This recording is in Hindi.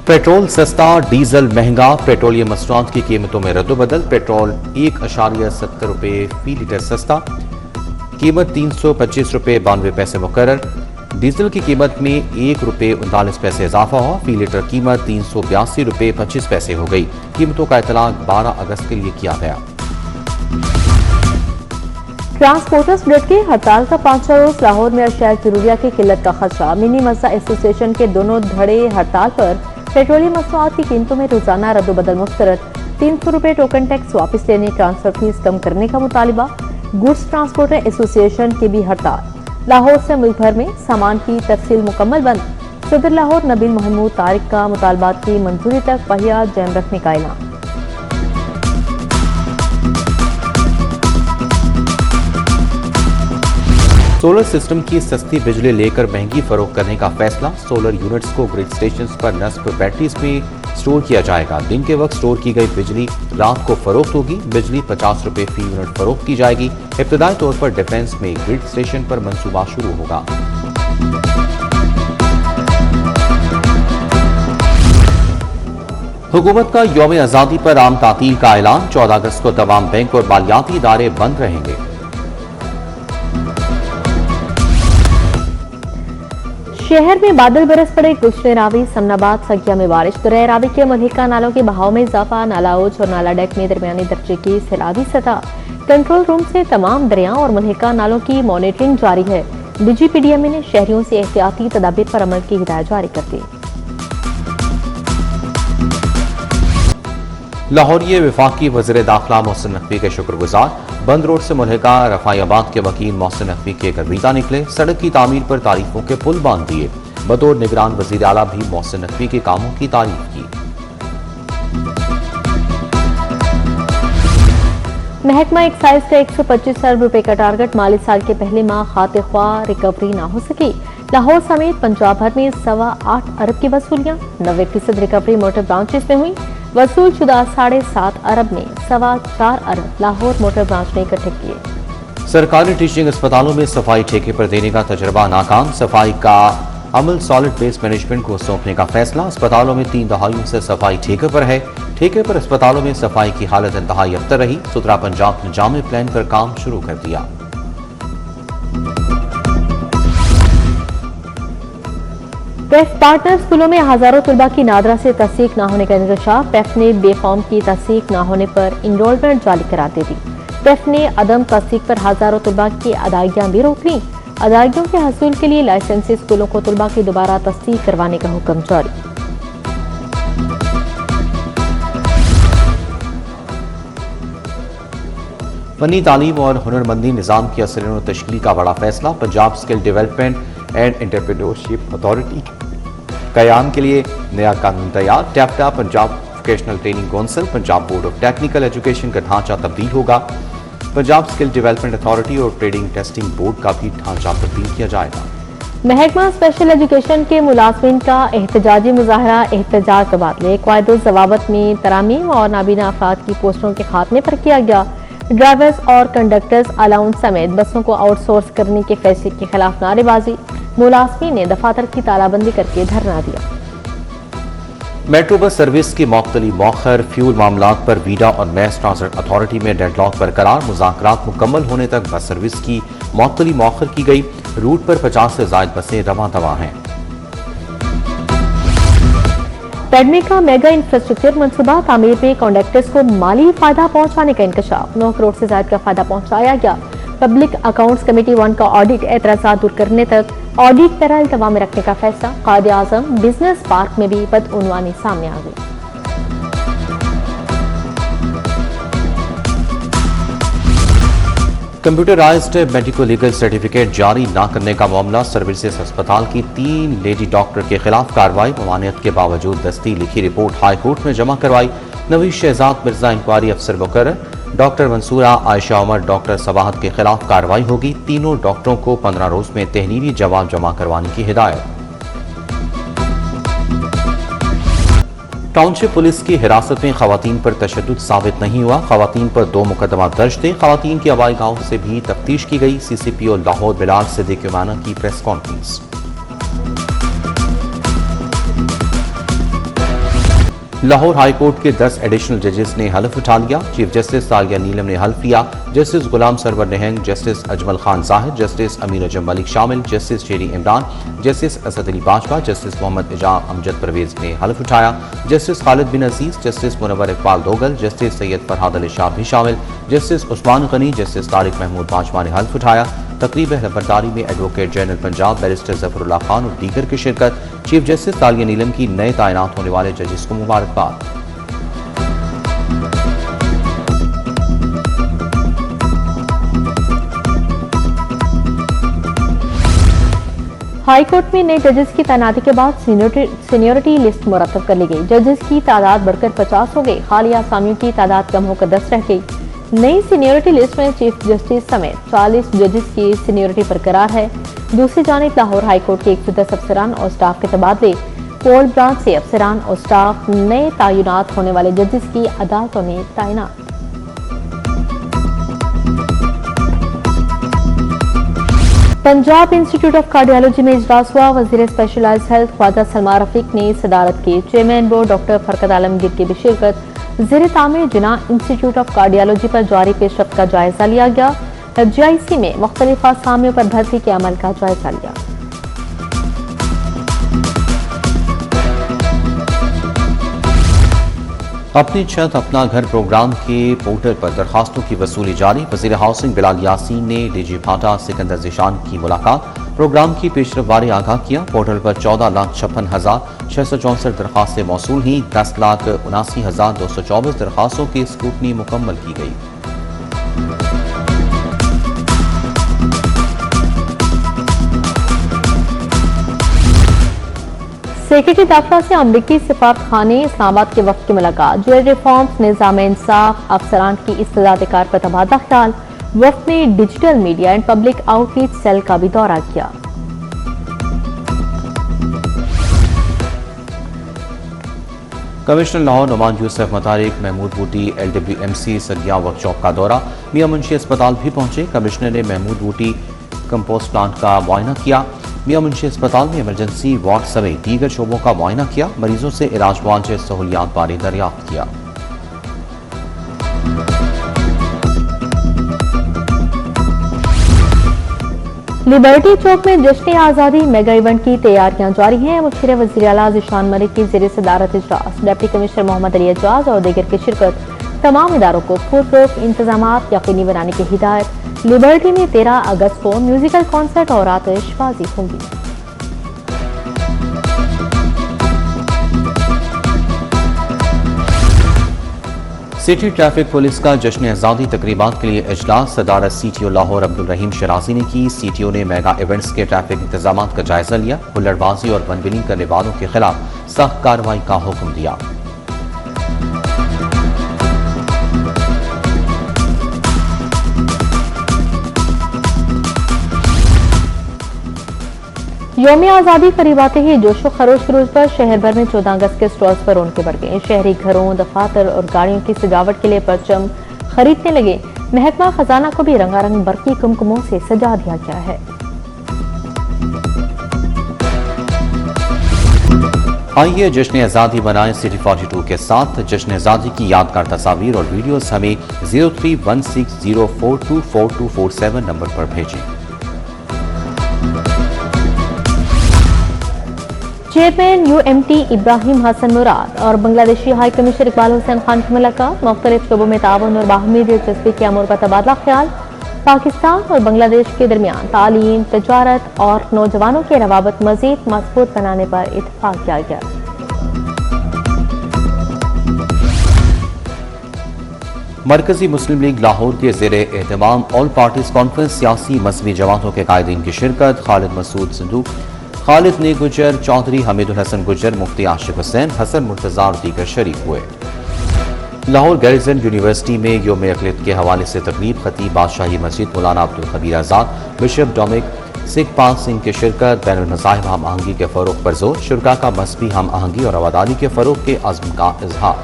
पेट्रोल सस्ता, डीजल महंगा, पेट्रोलियम मसनूआत की कीमतों में रद्दोबदल। पेट्रोल 1.70 रुपये फी लीटर सस्ता, कीमत 325 रुपये 92 पैसे मुकर्रर। डीजल की कीमत में 1 रुपये 39 पैसे इजाफा हुआ, फी लीटर कीमत 382 रुपये 25 पैसे हो गई। कीमतों का इतलाक 12 अगस्त के लिए किया गया। ट्रांसपोर्टर्स ब्रिड की हड़ताल का 5वां रोज। लाहौर में अशिया जरूरिया की किल्लत का खदशा। मिनी मज़दा एसोसिएशन के दोनों धड़े हड़ताल पर। पेट्रोलियम मसनूआत की कीमतों में रोजाना रद्दोबदल मुस्तरद। 300 रुपये टोकन टैक्स वापस लेने, ट्रांसफर फीस कम करने का मुतालिबा। गुड्स ट्रांसपोर्टर एसोसिएशन की भी हड़ताल। लाहौर से मुल्क भर में सामान की तफसील मुकम्मल बंद। सदर लाहौर नबील महमूद तारिक का मुतालबात की मंजूरी तक पहिया जैम रखने का ऐलान। सोलर सिस्टम की सस्ती बिजली लेकर महंगी फरोख्त करने का फैसला। सोलर यूनिट्स को ग्रिड स्टेशंस पर नस्ब बैटरीज में स्टोर किया जाएगा। दिन के वक्त स्टोर की गई बिजली रात को फरोख्त होगी। बिजली 50 रुपये फी यूनिट फरोख्त की जाएगी। इब्तदाई तौर पर डिफेंस में ग्रिड स्टेशन पर मंसूबा शुरू होगा। हुकूमत का यौम आज़ादी पर आम तातील का ऐलान। 14 अगस्त को तमाम बैंक और मालियाती इदारे बंद रहेंगे। शहर में बादल बरस पड़े। गुश्ते रावी, समनाबाद, सगिया में बारिश। दरिया रावी के मलिका नालों के बहाव में इजाफा। नाला ओज और नाला डेक में दरमियानी दर्जे की सैलाबी सतह। कंट्रोल रूम से तमाम दरियाओं और मलिका नालों की मॉनिटरिंग जारी है। DGPDMA ने शहरियों से एहतियाती तदाबीर पर अमल की हिदायत जारी कर दी। लाहौरिये वफाकी वज़ीर दाखिला मोहसिन नकवी के शुक्रगुजार। बंद रोड से मुल्हिका रफायाबाद के वकील मोहसिन नकवी के गर्विदा निकले। सड़क की तामीर पर तारीफों के पुल बांध दिए। बतौर निगरान वज़ीर आला भी मोहसिन नकवी के कामों की तारीफ की। महकमा एक्साइज का 125 अरब रुपए का टारगेट। माली साल के पहले माह खाते ख्वाह रिकवरी ना हो सकी। लाहौर समेत पंजाब भर में 8.25 अरब की वसूलियां। 90% रिकवरी मोटर ब्रांचेस में हुई। वसूल शुदा 7.5 अरब में 4.25 अरब लाहौर मोटर ब्रांच ने इकट्ठे किए। सरकारी टीचिंग अस्पतालों में सफाई ठेके पर देने का तजर्बा नाकाम। सफाई का अमल सॉलिड वेस्ट मैनेजमेंट को सौंपने का फैसला। अस्पतालों में 3 दहाइयों से सफाई ठेके पर है। ठेके पर अस्पतालों में सफाई की हालत इंतहाई अबतर रही। सुथरा पंजाब ने जामे प्लान पर काम शुरू कर दिया। पेफ पार्टनर स्कूलों में हजारों तलबा की नादरा से तस्दीक न होने का इंकशाफ। पेफ ने बेफॉर्म की तस्दीक न होने पर इनरोलमेंट जारी करार दे दी। पेफ ने अदम तस्दीक पर हजारों तलबा की अदायगियां भी रोक ली। अदायगियों के हसूल के लिए लाइसेंसी स्कूलों को तलबा की दोबारा तस्दीक करवाने का हुक्म जारी। फनी तालीम और हुनरमंदी निज़ाम की असर और तश्कील का बड़ा फैसला। Punjab skill development and entrepreneurship authority कयाम के लिए नया कानून तैयार। टैप्टा Punjab vocational training council, Punjab board of technical education का ढांचा तब्दील होगा। पंजाब स्किल डेवलपमेंट अथॉरिटी और ट्रेडिंग टेस्टिंग बोर्ड का भी ढांचा तब्दील किया जाएगा। महकमा स्पेशल एजुकेशन के मुलाजमीन का एहतजाजी मुजाहरा। एहतजाज तबादले क़वायद ज़वाबत में तरामीम और नाबीना अफराद की पोस्टों के खात्मे पर किया गया। ड्राइवर्स और कंडक्टर्स अलाउंस समेत बसों को आउटसोर्स करने के फैसले के खिलाफ नारेबाजी। मुलाजमीन ने दफातर की तालाबंदी करके धरना दिया। मेट्रो बस सर्विस की मौख्तली मौखर। फ्यूल मामलात पर वीडा और मैस ट्रांसपोर्ट अथॉरिटी में डेडलॉक बरकरार। मुज़ाकरात मुकम्मल होने तक बस सर्विस की मौख्तली मौखर की गई। रूट पर 50 से ज़ायद बसें रवां दवा हैं। पेडमे का मेगा इंफ्रास्ट्रक्चर मनसूबा। तामीर में कंडक्टर्स को माली फायदा पहुंचाने का इंकशाफ। 9 करोड़ से ज्यादा का फायदा पहुंचाया गया। पब्लिक अकाउंट्स कमेटी 1 का ऑडिट एतराज़ात दूर करने तक ऑडिट पैरा इल्तवा में रखने का फैसला। कायदे आज़म बिजनेस पार्क में भी बदउनवानी सामने आ गई। कंप्यूटराइज्ड मेडिको लीगल सर्टिफिकेट जारी न करने का मामला। सर्विसेज अस्पताल की 3 लेडी डॉक्टर के खिलाफ कार्रवाई। ममानियत के बावजूद दस्ती लिखी रिपोर्ट हाई कोर्ट में जमा करवाई। नवीद शहजाद मिर्जा इंक्वायरी अफसर मुकर्रर। डॉक्टर मंसूरा, आयशा उमर, डॉक्टर सबाहत के खिलाफ कार्रवाई होगी। तीनों डॉक्टरों को 15 रोज में तहरीरी जवाब जमा करवाने की हिदायत। टाउनशिप पुलिस की हिरासत में खवातीन पर तशद्दुद साबित नहीं हुआ। खवातीन पर 2 मुकदमा दर्ज थे। खवातीन की आबाई गांव से भी तफ्तीश की गई। CCPO लाहौर बिलाल सिद्दीक माना की press conference. Lahore high court के 10 एडिशनल जजेस ने हल्फ उठा लिया। चीफ जस्टिस सालिया नीलम ने हल्फ लिया। Justice Ghulam Sarwar Nihang, justice Ajmal Khan Zahid, justice Amir Azam Malik शामिल, justice Sheri Imran, justice Asad Ali Bajwa, justice Mohammad Ijam Amjad Parvez ने हल्फ उठाया। Justice Khalid bin Aziz, justice Munawwar Iqbal Dogal, justice Syed Farhad Ali Shah भी शामिल, जस्टिस उस्मान गनी, जस्टिस तारिक महमूद बाजवा ने हल्फ उठाया। तकरीब हलफबरदारी में advocate general Punjab barrister Zafarullah Khan और दीगर की शिरकत। चीफ जस्टिस सालिया नीलम की नए तैनात होने वाले जजेस को मुबारकबाद। हाई कोर्ट में नए जजेस की तैनाती के बाद सीनियरिटी लिस्ट मुरतब कर ली गई। जजेस की तादाद बढ़कर 50 हो गई। हालिया आसामियों की तादाद कम होकर 10 रह गई। नई सीनियरिटी लिस्ट में चीफ जस्टिस समेत 40 जजेस की सीनियरिटी बरकरार है। दूसरी जानिब लाहौर हाई कोर्ट के 110 अफसरान और स्टाफ के तबादले, कोल ब्रांच से अफसरान और स्टाफ, नए तैनात होने वाले जजेस की अदालतों में तैनात। पंजाब इंस्टीट्यूट ऑफ कार्डियोलॉजी में इजलास हुआ। वजीर स्पेशलाइज्ड हेल्थ ख्वाजा सलमान रफीक ने सदारत की। चेयरमैन बोर्ड डॉक्टर फरकत आलमगीर की भी शिरकत। ज़ेर तामीर जिना इंस्टीट्यूट ऑफ कार्डियोलॉजी पर जारी पेशरफ्त का जायजा लिया गया। GIC में मुख्तलिफ असामियों पर भर्ती के अमल का जायजा लिया। अपनी छत अपना घर प्रोग्राम के पोर्टल पर दरखास्तों की वसूली जारी। वज़ीर हाउसिंग बिलाल यासीन ने DG भाटा सिकंदर ज़ीशान की मुलाकात। प्रोग्राम की पेशरफ बारे आगाह किया। पोर्टल पर 14,56,664 दरखास्तें मौसूल हुई। 10,79,224 दरखास्तों की स्क्रूटनी मुकम्मल की गई। सेक्रेटरी दफ्तर से अमरीकी सिफारतखाने इस्लामाबाद के वक्त की मुलाकात। जेल रिफॉर्म्स, निज़ाम इंसाफ, अफसरान की इस्तेदाद-ए-कार पर तबादला ख्याल। वक्त ने digital media and public outreach cell का भी दौरा किया। कमिश्नर लाहौर नुमान यूसुफ मुतारिक महमूद बूटी LWMC सदिया वर्कशॉप का दौरा। मियां मुंशी अस्पताल भी पहुंचे। कमिश्नर ने महमूद बूटी कंपोस्ट प्लांट का मुआयना किया। मियां मुंशी अस्पताल में इमरजेंसी वार्ड समेत दीगर शोबों का मुआयना किया। मरीजों से इलाज मुआवजे सहूलियात बारे दरियाफ्त किया। लिबर्टी चौक में जश्न आज़ादी मेगा इवेंट की तैयारियां जारी हैं। मुशीर वज़ीर आला ज़ीशान मलिक की ज़ेर सदारत इजलास। डिप्टी कमिश्नर मोहम्मद अली एजाज और दीगर की शिरकत। तमाम इदारों को फुरसत इंतजामात यकीनी बनाने की हिदायत। लिबर्टी में 13 अगस्त को म्यूजिकल कॉन्सर्ट और आतिशबाजी होगी। सिटी ट्रैफिक पुलिस का जश्न आज़ादी तकरीबात के लिए इजलास। सदारत CTO लाहौर अब्दुल रहीम शराजी ने की। CTO ने मेगा इवेंट्स के ट्रैफिक इंतजाम का जायजा लिया। हुल्लड़बाजी और बनबिलिंग करने वालों के खिलाफ सख्त कार्रवाई का हुक्म दिया। यौम आज़ादी करीब आते ही जोशो खरोश के रोज पर शहर भर में 14 अगस्त के स्टॉल्स पर रौनकें बढ़ गई। शहरी घरों, दफातर और गाड़ियों की सजावट के लिए परचम खरीदने लगे। महकमा खजाना को भी रंगारंग बरकी कुमकुमों से सजा दिया गया है। आइए जश्न आज़ादी बनाएं सिटी 42 के साथ। जश्न आज़ादी की यादगार तस्वीर और वीडियोस हमें 031604242447 नंबर पर भेजें। चेयरमैन UMT इब्राहिम हसन मुराद और बांग्लादेशी हाई कमिश्नर इकबाल हुसैन खान की मुलाकात। मुख्तलिफ शोबों में ताउन और बाहमी दिलचस्पी के अमूर पर तबादला ख्याल। पाकिस्तान और बांग्लादेश के दरमियान तालीम, तजारत और नौजवानों के रवाबत मजीद मजबूत बनाने पर इत्तफाक किया गया। मरकजी मुस्लिम लीग लाहौर के ज़ेर एहतमाम ऑल पार्टीज कॉन्फ्रेंस सियासी मजहबी जमातों के कायदीन की शिरकत। खालिद मसूद संदूक, खालिद ने गुजर, चौधरी हमीदुल हसन गुजर, मुफ्ती आशिक हुसैन, हसन मुर्तजा और दीगर शरीक हुए। लाहौर गैरिसन यूनिवर्सिटी में योम अक़लियत के हवाले से तकरीब। खतीब बादशाही मस्जिद मौलाना अब्दुल खबीर आज़ाद, बिशप डोमिक सिखपाल सिंह की शिरकत। बैनुल मज़ाहिब हम आहंगी के फ़रोग़ पर जोर। शुरका का मजहबी हम आहंगी और आवादारी के फ़रोग़ के अज़्म का इजहार।